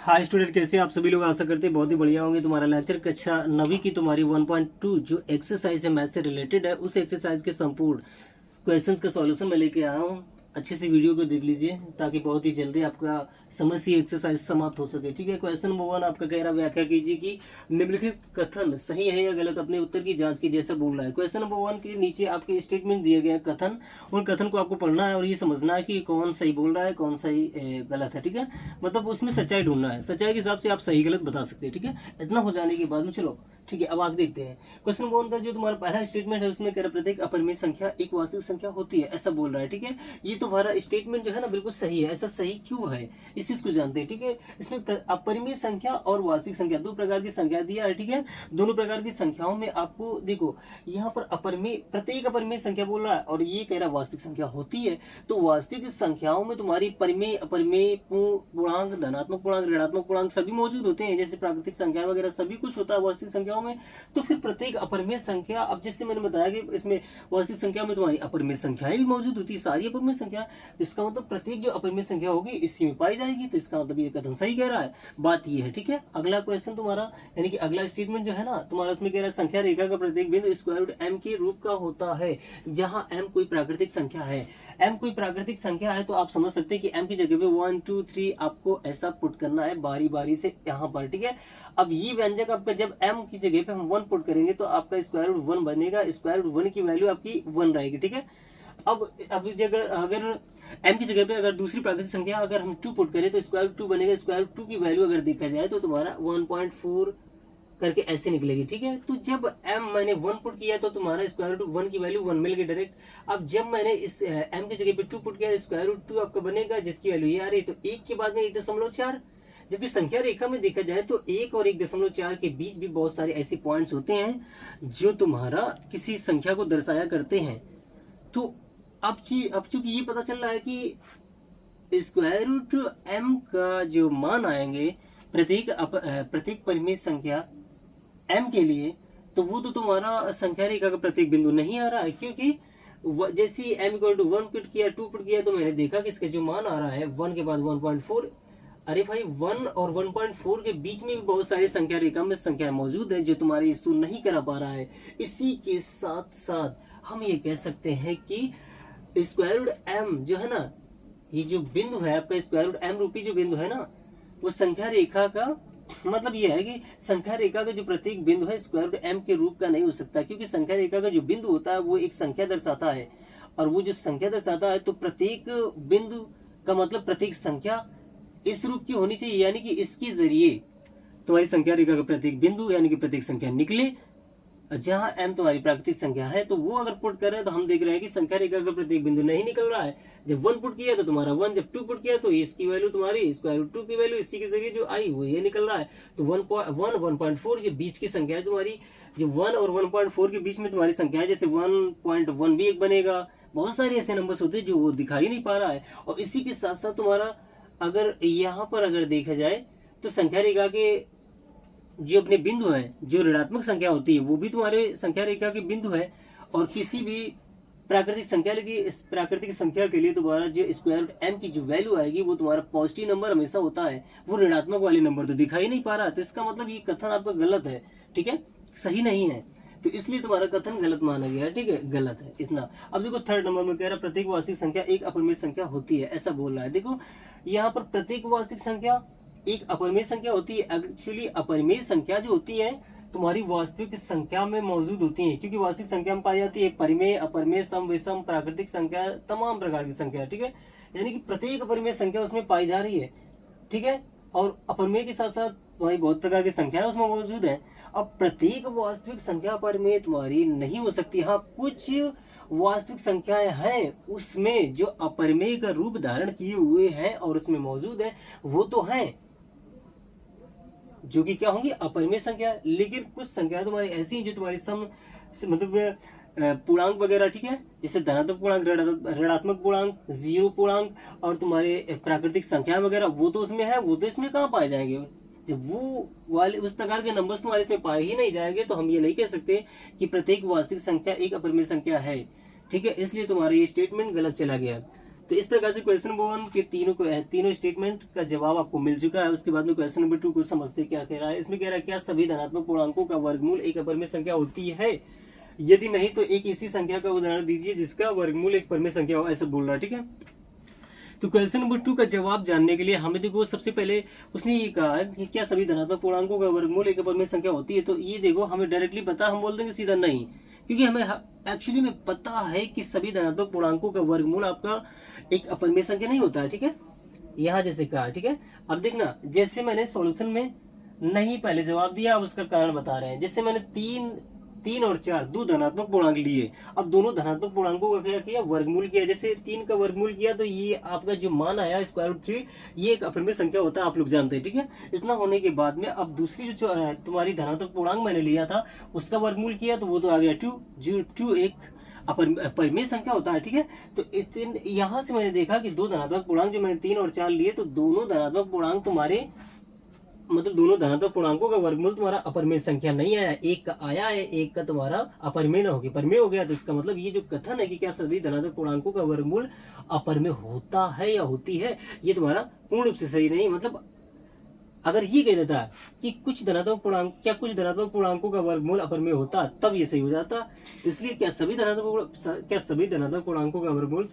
Hi student, कैसे आप सभी लोग? आशा करते हैं बहुत ही बढ़िया होंगे। तुम्हारा लेक्चर कक्षा 9वीं की तुम्हारी 1.2 जो एक्सरसाइज है मैथ से रिलेटेड है, उस एक्सरसाइज के संपूर्ण क्वेश्चंस का सॉल्यूशन मैं लेके आया हूँ। अच्छे से वीडियो को देख लीजिए ताकि बहुत ही जल्दी आपका समझ से एक्सरसाइज समाप्त हो सके। ठीक है, क्वेश्चन नंबर 1 आपका कह रहा है, व्याख्या कीजिए कि निम्नलिखित कथन सही है या गलत, अपने उत्तर की जांच की जैसा बोल रहा है। क्वेश्चन नंबर 1 के नीचे आपके स्टेटमेंट दिए गए हैं कथन, उन कथन को आपको पढ़ना है और ये समझना है कि कौन सही बोल रहा है, कौन सही गलत है। ठीक है, मतलब उसमें सच्चाई ढूंढना है, सच्चाई के हिसाब से आप सही गलत बता सकते हैं। ठीक है, इतना हो जाने के बाद में चलो ठीक है, अब आगे देखते हैं। क्वेश्चन नंबर 1 का जो तुम्हारा पहला स्टेटमेंट है उसमें कह रहा प्रत्येक अपरिमेय संख्या एक वास्तविक संख्या होती है, ऐसा बोल रहा है। ठीक है, ये तुम्हारा स्टेटमेंट जो है ना बिल्कुल सही है। ऐसा सही क्यों है इस चीज को जानते हैं। ठीक है, इसमें अपरिमेय संख्या और वास्तविक संख्या दो प्रकार की संख्या दिया है। ठीक है, दोनों प्रकार की संख्याओं में आपको देखो यहाँ पर अपरिमेय प्रत्येक अपरिमेय संख्या बोल रहा है और ये कह रहा वास्तविक संख्या होती है। तो वास्तविक संख्याओं में तुम्हारी परिमेय अपरिमेय पूर्णांक, धनात्मक पूर्णांक, ऋणात्मक पूर्णांक सभी मौजूद होते हैं, जैसे प्राकृतिक संख्या वगैरह सभी कुछ होता है वास्तविक संख्याओं में। तो फिर प्रत्येक अपरिमेय संख्या, अब जैसे मैंने बताया कि इसमें वास्तविक संख्या में तुम्हारी अपरिमेय संख्याएं भी मौजूद होती है, सारी अपरिमेय संख्या। तो इसका मतलब प्रत्येक जो अपरिमेय संख्या होगी इसी में पाई जाएगी। तो इसका मतलब ये कथन सही कह रहा है, बात ये है। ठीक है, अगला क्वेश्चन तुम्हारा यानी कि अगला स्टेटमेंट जो है ना तुम्हारा, उसमें कह रहा है संख्या रेखा का प्रत्येक बिंदु स्क्वायर रूट m के रूप का होता है, जहां m कोई प्राकृतिक संख्या है। m कोई प्राकृतिक संख्या है तो आप समझ सकते हैं कि m की जगह पे 1 2 3 आपको ऐसा पुट करना है बारी बारी से यहाँ पर। ठीक है, अब ये व्यंजक आपका जब m की जगह पे हम 1 पुट करेंगे तो आपका स्क्वायर रूट 1 बनेगा। स्क्वायर रूट 1 की वैल्यू आपकी 1 रहेगी। ठीक है, अब जगह अगर m की जगह पे अगर दूसरी प्राकृतिक संख्या अगर हम 2 पुट करें तो स्क्वायर रूट 2 बनेगा। स्क्वायर रूट 2 की वैल्यू अगर देखा जाए तो तुम्हारा 1.4 करके ऐसे निकलेगी। ठीक है, तो जब m मैंने 1 पुट किया तो तुम्हारा स्क्वायर रूट 1 की वैल्यू 1 मिल गई डायरेक्ट। अब जब मैंने इस m की जगह पे 2 पुट किया स्क्वायर रूट 2 आपका बनेगा, जिसकी वैल्यू ये आ रही है। तो 1 के बाद में 1.4, जबकि संख्या रेखा में देखा जाए तो 1 और 1.4 के बीच भी बहुत सारे ऐसे पॉइंट्स होते हैं जो तुम्हारा किसी संख्या को दर्शाया करते हैं। तो अब चूंकि ये पता चल रहा है कि स्क्वायर रूट m का जो मान आएंगे प्रत्येक परिमेय संख्या m के लिए, तो वो तो तुम्हारा संख्या रेखा का प्रत्येक बिंदु नहीं आ रहा है, क्योंकि जैसे m इक्वल टू 1 पुट किया 2 पुट किया तो मैंने देखा कि इसका जो मान आ रहा है 1 के बाद 1.4। अरे भाई 1 और 1.4 के बीच में भी बहुत सारी संख्या रेखा में संख्या मौजूद है जो तुम्हारी स्तूल नहीं करा पा रहा है। इसी के साथ साथ हम ये कह सकते हैं कि स्क्वायर रूट m जो है ना, ये जो बिंदु है आपका स्क्वायर रूट m रूपी जो बिंदु है ना, वो संख्या रेखा का मतलब ये है कि संख्या रेखा का जो प्रत्येक बिंदु है स्क्वायर रूट m के रूप का नहीं हो सकता, क्योंकि संख्या रेखा का जो बिंदु होता है वो एक संख्या दर्शाता है, और वो जो संख्या दर्शाता है तो प्रत्येक बिंदु का मतलब प्रत्येक संख्या इस रूप की होनी चाहिए, यानी कि इसके जरिए तुम्हारी संख्या रेखा का प्रत्येक बिंदु यानी कि प्रत्येक संख्या निकले। जहां m तुम्हारी प्राकृतिक संख्या है तो वो अगर पुट कर रहे हैं तो हम देख रहे हैं कि संख्या रेखा का प्रत्येक बिंदु नहीं निकल रहा है। जब 1 पुट किया तो तुम्हारा 1, जब 2 पुट किया तो इसकी वैल्यू तुम्हारी स्क्वायर रूट 2 की वैल्यू इसी के जरिए जो आई वो ये निकल रहा है। तो 1.4 ये बीच की संख्या है तुम्हारी, जो 1 और 1.4 के बीच में तुम्हारी संख्या है, जैसे 1.1 भी एक बनेगा। बहुत सारे ऐसे नंबर्स होते हैं जो वो दिखाई नहीं पा रहा है। और इसी के साथ साथ तुम्हारा अगर यहाँ पर अगर देखा जाए तो संख्या रेखा के जो अपने बिंदु है, जो ऋणात्मक संख्या होती है वो भी तुम्हारे संख्या रेखा के बिंदु है। और किसी भी प्राकृतिक संख्या के लिए तुम्हारा जो स्क्वायर रूट m की जो वैल्यू आएगी वो तुम्हारा पॉजिटिव नंबर हमेशा होता है, वो ऋणात्मक वाले नंबर तो दिखाई नहीं पा रहा। तो इसका मतलब ये कथन आपका गलत है। ठीक है, सही नहीं है, तो इसलिए तुम्हारा कथन गलत माना गया है। ठीक है, गलत है इतना। अब देखो थर्ड नंबर में कह रहा प्रत्येक वास्तविक संख्या एक अपरिमेय संख्या होती है, ऐसा बोल रहा है। देखो यहाँ पर प्रत्येक वास्तविक संख्या एक अपरिमेय संख्या होती है। एक्चुअली अपरिमेय संख्या जो होती है तुम्हारी वास्तविक संख्या में मौजूद होती है, क्योंकि वास्तविक संख्या में पाई जाती है परिमेय, अपरिमेय, सम, विषम, प्राकृतिक संख्या, तमाम प्रकार की संख्या। ठीक है, यानी कि प्रत्येक अपरिमेय संख्या उसमें पाई जा रही है। ठीक है, और अपरिमेय के साथ साथ तुम्हारी बहुत प्रकार की संख्याएं उसमें मौजूद है। अब प्रत्येक वास्तविक संख्या अपरिमेय तुम्हारी नहीं हो सकती। हाँ, कुछ वास्तविक संख्याएं हैं उसमें जो अपरिमेय का रूप धारण किए हुए हैं और उसमें मौजूद है, वो तो हैं जो कि क्या होंगी अपरिमेय संख्या। लेकिन कुछ संख्या तुम्हारी ऐसी हैं जो तुम्हारी सम मतलब पूर्णांक वगैरह, ठीक है, जैसे धनात्मक पूर्णांक, ऋणात्मक पूर्णांक, जीरो पूर्णांक और तुम्हारे प्राकृतिक संख्या वगैरह, वो तो उसमें है, वो तो इसमें कहाँ पाए जाएंगे। जब वो वाले उस प्रकार के नंबर्स तुम्हारे इसमें पाए ही नहीं जाएंगे तो हम ये नहीं कह सकते कि प्रत्येक वास्तविक संख्या एक अपरिमेय संख्या है। ठीक है, इसलिए तुम्हारा ये स्टेटमेंट गलत चला गया। तो इस प्रकार से क्वेश्चन नंबर 1 के तीनों स्टेटमेंट का जवाब आपको मिल चुका है। उसके बाद में क्वेश्चन नंबर 2 को समझते क्या कह रहा है। इसमें कह रहा है क्या सभी धनात्मक पूर्णांकों का वर्गमूल एक अपरिमेय संख्या होती है, यदि नहीं तो एक ऐसी संख्या का उदाहरण दीजिए जिसका वर्गमूल एक परिमेय संख्या हो, ऐसा बोल रहा है। ठीक है, तो क्वेश्चन नंबर 2 का जवाब जानने के लिए हमें देखो सबसे पहले उसने ये कहा कि क्या सभी धनात्मक पूर्णांकों का वर्गमूल एक अपरिमेय संख्या होती है। तो ये देखो हमें डायरेक्टली पता, हम बोल देंगे सीधा नहीं, क्योंकि हमें एक्चुअली में पता है कि सभी धनात्मक पूर्णांकों का वर्गमूल आपका एक अपरिमेय संख्या नहीं होता है। ठीक है, यहाँ जैसे कहा। ठीक है, अब देखना जैसे मैंने सॉल्यूशन में नहीं पहले जवाब दिया, अब उसका कारण बता रहे हैं। जैसे मैंने 3 और 4 दो धनात्मक पूर्णांक लिए, अब दोनों धनात्मक पूर्णांकों का क्या किया, वर्गमूल किया। जैसे 3 का वर्गमूल किया तो ये आपका जो मान आया √3, ये एक अपरिमेय संख्या होता है, आप लोग जानते हैं। ठीक है, इतना होने के बाद में अब दूसरी जो तुम्हारी धनात्मक पूर्णांक मैंने लिया था उसका वर्गमूल किया तो वो तो आ गया 2 एक अपरिमेय संख्या होता है। ठीक है, तो यहाँ से मैंने देखा कि दो धनात्मक पूर्णांक जो मैंने 3 और 4 लिए, तो दोनों धनात्मक पूर्णांक तुम्हारे मतलब दोनों धनात्मक पूर्णांकों का वर्गमूल तुम्हारा अपरिमेय संख्या नहीं आया, एक का आया है, एक का तुम्हारा अपरिमेय न होगी, परिमेय हो गया। तो इसका मतलब ये जो कथन है कि क्या सभी धनात्मक पूर्णांकों का वर्गमूल अपरिमेय होता है या होती है, ये तुम्हारा पूर्ण रूप से सही नहीं। मतलब अगर ये कह देता कि कुछ धनात्मक पूर्णांकों का वर्गमूल अपरिमेय होता, तब ये सही हो जाता। इसलिए क्या सभी धनात्मक पूर्णांकों का वर्गमूल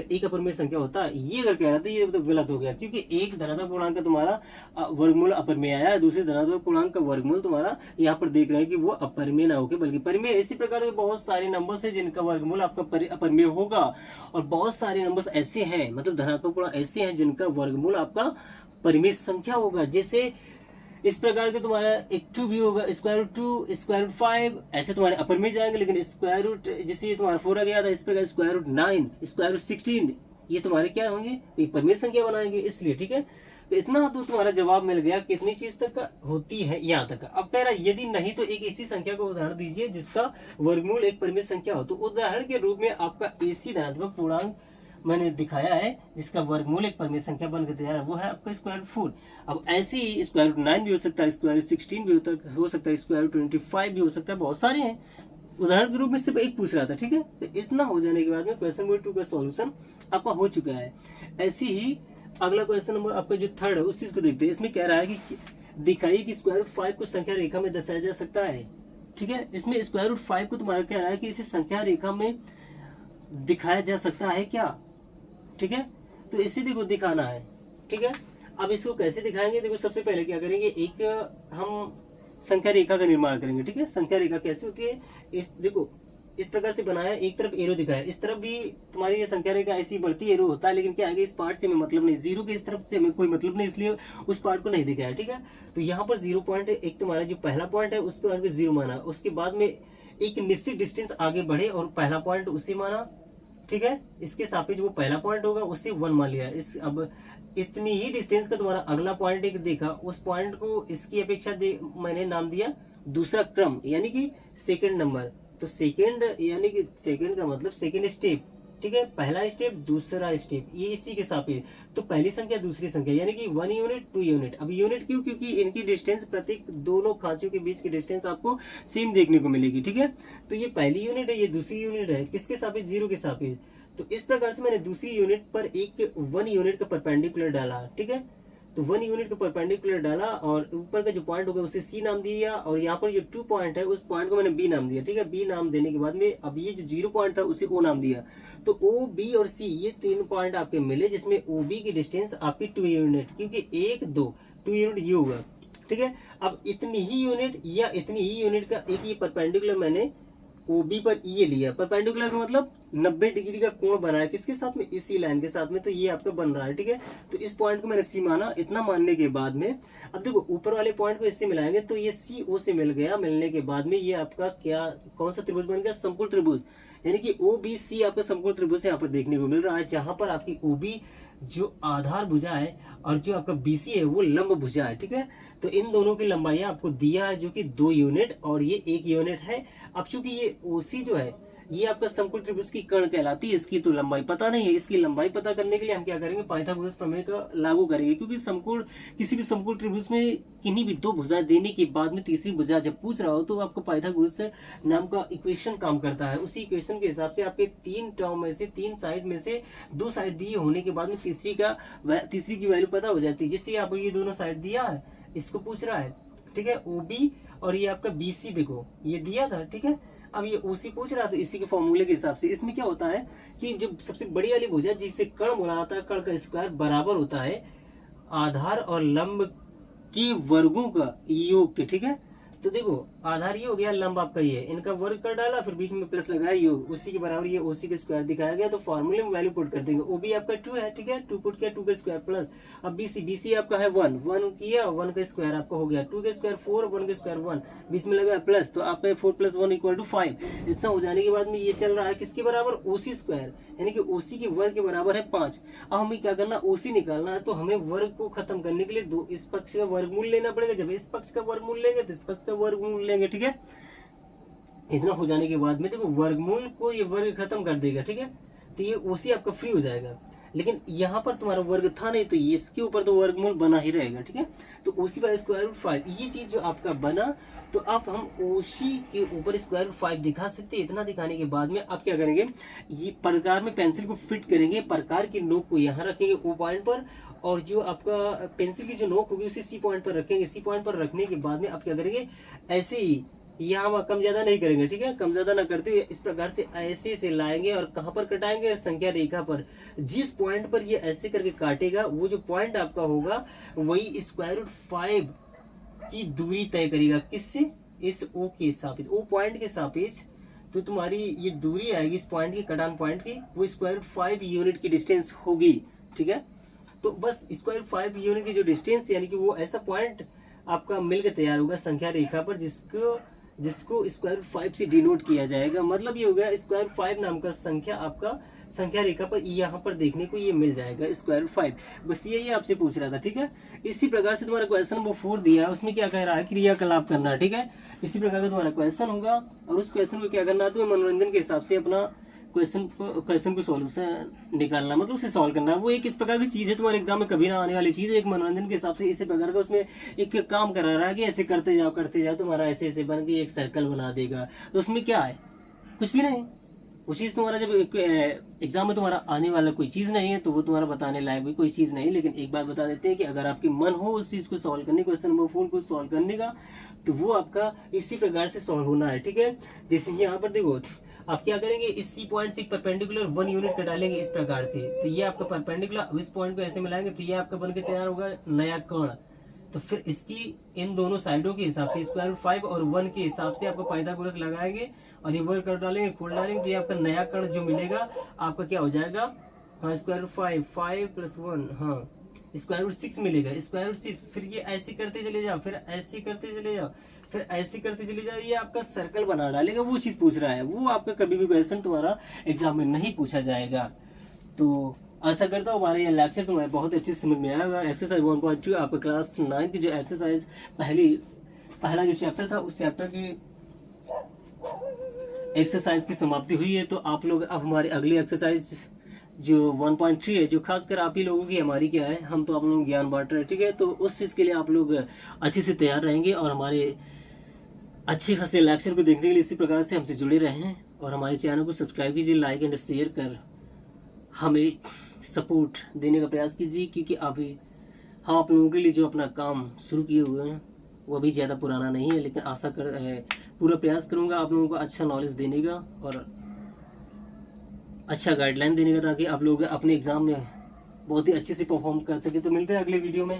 एक अपरिमेय संख्या होता है, ये अगर कह रहा था ये तो गलत हो गया, क्योंकि एक धनात्मक पूर्णांक का तुम्हारा वर्गमूल अपरिमेय आया है, दूसरे धनात्मक पूर्णांक का वर्गमूल तुम्हारा यहाँ पर देख रहे हैं कि वो अपरिमेय ना होकर बल्कि परिमेय। इसी प्रकार के बहुत सारे नंबर्स हैं जिनका वर्गमूल आपका अपरिमेय होगा, और बहुत सारे नंबर्स ऐसे हैं, मतलब धनात्मक पूर्णांक ऐसे हैं जिनका वर्गमूल आपका परिमेय संख्या होगा। जैसे इस प्रकार के तुम्हारा एक 2 भी होगा, √2, √5, ऐसे तुम्हारे अपरिमेय जाएंगे। लेकिन स्क्वायर रूट जैसे ये तुम्हारा 4 आ गया था, इस प्रकार √9, √16 ये तुम्हारे क्या होंगे, एक परिमेय संख्या बनाएंगे, इसलिए। ठीक है, तो इतना तो तुम्हारा जवाब मिल गया कितनी चीज तक होती है, यहाँ तक। अब कह रहा यदि नहीं तो एक ऐसी संख्या का उदाहरण दीजिए जिसका वर्गमूल एक परिमेय संख्या हो। तो उदाहरण के रूप में आपका ऐसी धनात्मक पूर्णांक मैंने दिखाया है जिसका वर्गमूल एक परिमेय संख्या बनकर तैयार है, वो है आपका √4। अब ऐसे ही √9 भी हो सकता है, √16 भी हो सकता है, √25 भी हो सकता है, बहुत सारे हैं। उदाहरण के रूप में सिर्फ एक पूछ रहा था। ठीक है, तो इतना हो जाने के बाद में क्वेश्चन नंबर 2 का सॉल्यूशन आपका हो चुका है। ऐसी ही अगला क्वेश्चन नंबर आपका जो 3rd है उस चीज को देखते हैं। इसमें कह रहा है कि दिखाइए कि √5 को संख्या रेखा में दर्शाया जा सकता है। ठीक है, इसमें √5 को तुम्हारा कह रहा है कि इसे संख्या रेखा में दिखाया जा सकता है क्या। ठीक है, तो इसे देखो दिखाना है। ठीक है, अब इसको कैसे दिखाएंगे, देखो सबसे पहले क्या करेंगे, एक हम संख्या रेखा का निर्माण करेंगे। ठीक है, संख्या रेखा कैसे होती है, देखो इस प्रकार से बनाया, एक तरफ एरो दिखाया, इस तरफ भी तुम्हारी ये संख्या रेखा ऐसी बढ़ती एरो होता है, लेकिन क्या है इस पार्ट से हमें मतलब नहीं, जीरो के इस तरफ से हमें कोई मतलब नहीं, इसलिए उस पार्ट को नहीं दिखाया। ठीक है, तो यहाँ पर 0 पॉइंट एक तुम्हारा जो पहला पॉइंट है उस पर 0 माना, उसके बाद में एक निश्चित डिस्टेंस आगे बढ़े और पहला पॉइंट उसे माना। ठीक है, इसके सापेक्ष वो पहला पॉइंट होगा, उससे 1 मान लिया। अब इतनी ही डिस्टेंस का तुम्हारा अगला पॉइंट एक देखा, उस पॉइंट को इसकी अपेक्षा मैंने नाम दिया दूसरा क्रम, यानी कि सेकंड नंबर। तो सेकंड यानी कि सेकंड का मतलब सेकंड स्टेप। ठीक है, पहला स्टेप दूसरा स्टेप, ये इसी के सापेक्ष। तो पहली संख्या दूसरी संख्या, यानी कि 1 यूनिट 2 यूनिट। अब यूनिट क्यों, क्योंकि इनकी डिस्टेंस प्रत्येक दोनों खांचियों के बीच की डिस्टेंस आपको सेम देखने को मिलेगी। ठीक है, तो ये पहली यूनिट है, ये दूसरी यूनिट है, किसके सापेक्ष, 0 के सापेक्ष। तो इस प्रकार से मैंने दूसरी यूनिट पर एक 1 यूनिट का परपेंडिकुलर डाला। ठीक है, तो 1 यूनिट का परपेंडिकुलर डाला और ऊपर का जो पॉइंट होगा उसे C नाम दिया, और यहाँ पर जो 2 पॉइंट है उस पॉइंट को मैंने B नाम दिया। ठीक है, B नाम देने के बाद में अब ये जो 0 पॉइंट था उसे O नाम दिया। तो O, B और C ये 3 पॉइंट आपके मिले, जिसमें OB की डिस्टेंस आपकी 2 यूनिट, क्योंकि 1 2 2 यूनिट ये होगा। ठीक है, अब इतनी ही यूनिट या इतनी ही यूनिट का एक ये परपेंडिकुलर मैंने OB पर ये लिया। परपेंडिकुलर का मतलब 90 डिग्री का कोण बनाया, किसके साथ में, इसी लाइन के साथ में, तो ये आपका बन रहा है। ठीक है, तो इस पॉइंट को मैंने C माना। इतना मानने के बाद में अब देखो ऊपर वाले पॉइंट को इससे मिलाएंगे तो ये CO से मिल गया। मिलने के बाद में ये आपका क्या, कौन सा त्रिभुज बन गया, समकोण त्रिभुज, यानी कि OBC आपका समकोण त्रिभुज यहाँ पर देखने को मिल रहा है, जहाँ पर आपकी OB जो आधार भुजा है और जो आपका BC है वो लंब भुजा है। ठीक है, तो इन दोनों की लंबाई आपको दिया है, जो कि 2 यूनिट और ये 1 यूनिट है। अब चूंकि ये OC जो है ये आपका समकोण त्रिभुज की कर्ण कहलाती है। इसकी तो लंबाई पता नहीं है, इसकी लंबाई पता करने के लिए हम क्या करेंगे, पाइथागोरस प्रमेय का लागू करेंगे। क्योंकि समकोण, किसी भी समकोण त्रिभुज में किन्हीं भी दो भुजाएं देने के बाद में तीसरी भुजा जब पूछ रहा हो तो आपको पाइथागोरस नाम का इक्वेशन काम करता है। उसी इक्वेशन के हिसाब से आपके तीन टर्म में से, तीन साइड में से दो साइड दिए होने के बाद में तीसरी की वैल्यू पता हो जाती है। जैसे आपको ये दोनों साइड दिया है, इसको पूछ रहा है, ठीक है, OB और ये आपका BC, देखो ये दिया था, ठीक है। अब ये OC पूछ रहा था, इसी के फॉर्मूले के हिसाब से इसमें क्या होता है कि जो सबसे बड़ी वाली भुजा जिसे कर्ण बोला जाता है, कर्ण का स्क्वायर बराबर होता है आधार और लंब के वर्गों का योग के, ठीक है। तो देखो आधार ये हो गया, लंब आपका ये, इनका वर्ग कर डाला, फिर बीच में प्लस लगाया, योग, उसी के बराबर ये OC का स्क्वायर दिखाया गया। तो फॉर्मूले में वैल्यू पुट कर देंगे। OB आपका 2 है, ठीक है, 2 पुट किया, 2 का स्क्वायर प्लस, अब BC आपका है 1 किया, 1 का स्क्वायर आपका हो गया, 2 का स्क्वायर 4, 1 का स्क्वायर 1, बीच में लगा प्लस, तो आपका 4 + 1 = 5। इतना हो जाने के बाद में ये चल रहा है किसके बराबर, OC स्क्वायर, यानी कि OC के वर्ग के बराबर है 5। अब हमें क्या करना, OC निकालना है। तो हमें वर्ग को खत्म करने के लिए दो इस पक्ष का वर्गमूल लेना पड़ेगा। जब इस पक्ष का वर्गमूल लेंगे तो इस पक्ष का वर्गमूल लेंगे, ठीक है। इतना हो जाने के बाद में देखो वर्गमूल को ये वर्ग खत्म कर देगा, ठीक है। तो ये OC आपका फ्री हो जाएगा। लेकिन यहाँ पर तुम्हारा वर्ग था नहीं, तो इसके ऊपर तो वर्गमूल बना ही रहेगा, ठीक है। तो OC/√5 ये चीज जो आपका बना, तो अब हम OC के ऊपर √5 दिखा सकते हैं। इतना दिखाने के बाद में अब क्या करेंगे, ये प्रकार में पेंसिल को फिट करेंगे, प्रकार की नोक को यहाँ रखेंगे O पॉइंट पर, और जो आपका पेंसिल की जो नोक होगी उसे C पॉइंट पर रखेंगे। C पॉइंट पर रखने के बाद में अब क्या करेंगे, ऐसे ही यहाँ कम ज्यादा नहीं करेंगे, ठीक है, कम ज्यादा ना करते हुए इस प्रकार से ऐसे से लाएंगे और कहाँ पर कटाएंगे, संख्या रेखा पर। जिस पॉइंट पर ये ऐसे करके काटेगा वो जो पॉइंट आपका होगा वही √5 की दूरी तय करेगा। किससे, इस O के सापेक्ष, O पॉइंट के सापेक्ष। तो तुम्हारी ये दूरी आएगी इस पॉइंट की, कटान पॉइंट की, वो √5 यूनिट की डिस्टेंस होगी, ठीक है। तो बस √5 यूनिट की जो डिस्टेंस, यानी कि वो ऐसा पॉइंट आपका मिलकर तैयार होगा संख्या रेखा पर, जिसको √5 से डिनोट किया जाएगा। मतलब ये हो गया √5 नाम का संख्या आपका संख्या रेखा पर यहाँ पर देखने को ये मिल जाएगा √5। बस यही आपसे पूछ रहा था, ठीक है। इसी प्रकार से तुम्हारा क्वेश्चन नंबर 4 दिया है, उसमें क्या कह रहा है, क्रियाकलाप करना है, ठीक है। इसी प्रकार का तुम्हारा क्वेश्चन होगा और उस क्वेश्चन को क्या करना है, तो मनोरंजन के हिसाब से अपना क्वेश्चन को सॉल्यूशन निकालना, मतलब उसे सॉल्व करना। वो एक इस प्रकार की चीज़ है, तुम्हारे एग्जाम में कभी ना आने वाली चीज़ है, एक मनोरंजन के हिसाब से इसी प्रकार का उसमें एक काम करा रहा है कि ऐसे करते जाओ तुम्हारा ऐसे ऐसे बन के एक सर्कल बना देगा। तो उसमें क्या है, कुछ भी नहीं। वो चीज़ तुम्हारा जब एग्जाम में तुम्हारा आने वाला कोई चीज़ नहीं है तो वो तुम्हारा बताने लायक भी कोई चीज़ नहीं। लेकिन एक बात बता देते हैं कि अगर आपकी मन हो उस चीज़ को सॉल्व करने, क्वेश्चन नंबर 4 को सॉल्व करने का, तो वो आपका इसी प्रकार से सॉल्व होना है, ठीक है। जैसे यहाँ पर देखो, आप क्या करेंगे, इस C पॉइंट से परपेंडिकुलर 1 यूनिट कटालेंगे इस प्रकार से। तो ये आपका परपेंडिकुलर इस पॉइंट को ऐसे मिलाएंगे तो ये आपका बनके तैयार होगा नया कर्ण। तो फिर इसकी इन दोनों साइडों के हिसाब से √5 और 1 के हिसाब से आपको पाइथागोरस लगाएंगे और ये वर्ग कर डालेंगे, खोल डालेंगे, तो ये आपका नया कर्ण जो मिलेगा आपका क्या हो जाएगा, हाँ √5 5 + 1, हाँ √6 मिलेगा, √6। फिर ये ऐसे करते चले जाओ, फिर ऐसे करते चले जाओ, फिर ऐसे करते चले जाओ, ये आपका सर्कल बना डालेगा। वो चीज़ पूछ रहा है, वो आपका कभी भी क्वेश्चन तुम्हारा एग्जाम में नहीं पूछा जाएगा। तो आशा करता हूँ हमारा ये लेक्चर तुम्हें बहुत अच्छे से समझ में आएगा। एक्सरसाइज 1.2 आपका क्लास 9 की जो एक्सरसाइज पहला जो चैप्टर था उस चैप्टर की एक्सरसाइज की समाप्ति हुई है। तो आप लोग अब हमारी अगली एक्सरसाइज जो 1.3 है, जो खासकर आप ही लोगों की, हमारी क्या है, हम तो आप लोगों को ज्ञान बांट रहे हैं, ठीक है। तो उस चीज़ के लिए आप लोग अच्छे से तैयार रहेंगे और हमारे अच्छे खासे लेक्चर को देखने के लिए इसी प्रकार से हमसे जुड़े रहें और हमारे चैनल को सब्सक्राइब कीजिए, लाइक एंड शेयर कर हमें सपोर्ट देने का प्रयास कीजिए। क्योंकि अभी हम आप लोगों के लिए जो अपना काम शुरू किए हुए हैं वो अभी ज़्यादा पुराना नहीं है, लेकिन पूरा प्रयास करूँगा आप लोगों को अच्छा नॉलेज देने का और अच्छा गाइडलाइन देने का, ताकि आप लोग अपने एग्ज़ाम में बहुत ही अच्छे से परफॉर्म कर सके। तो मिलते हैं अगले वीडियो में।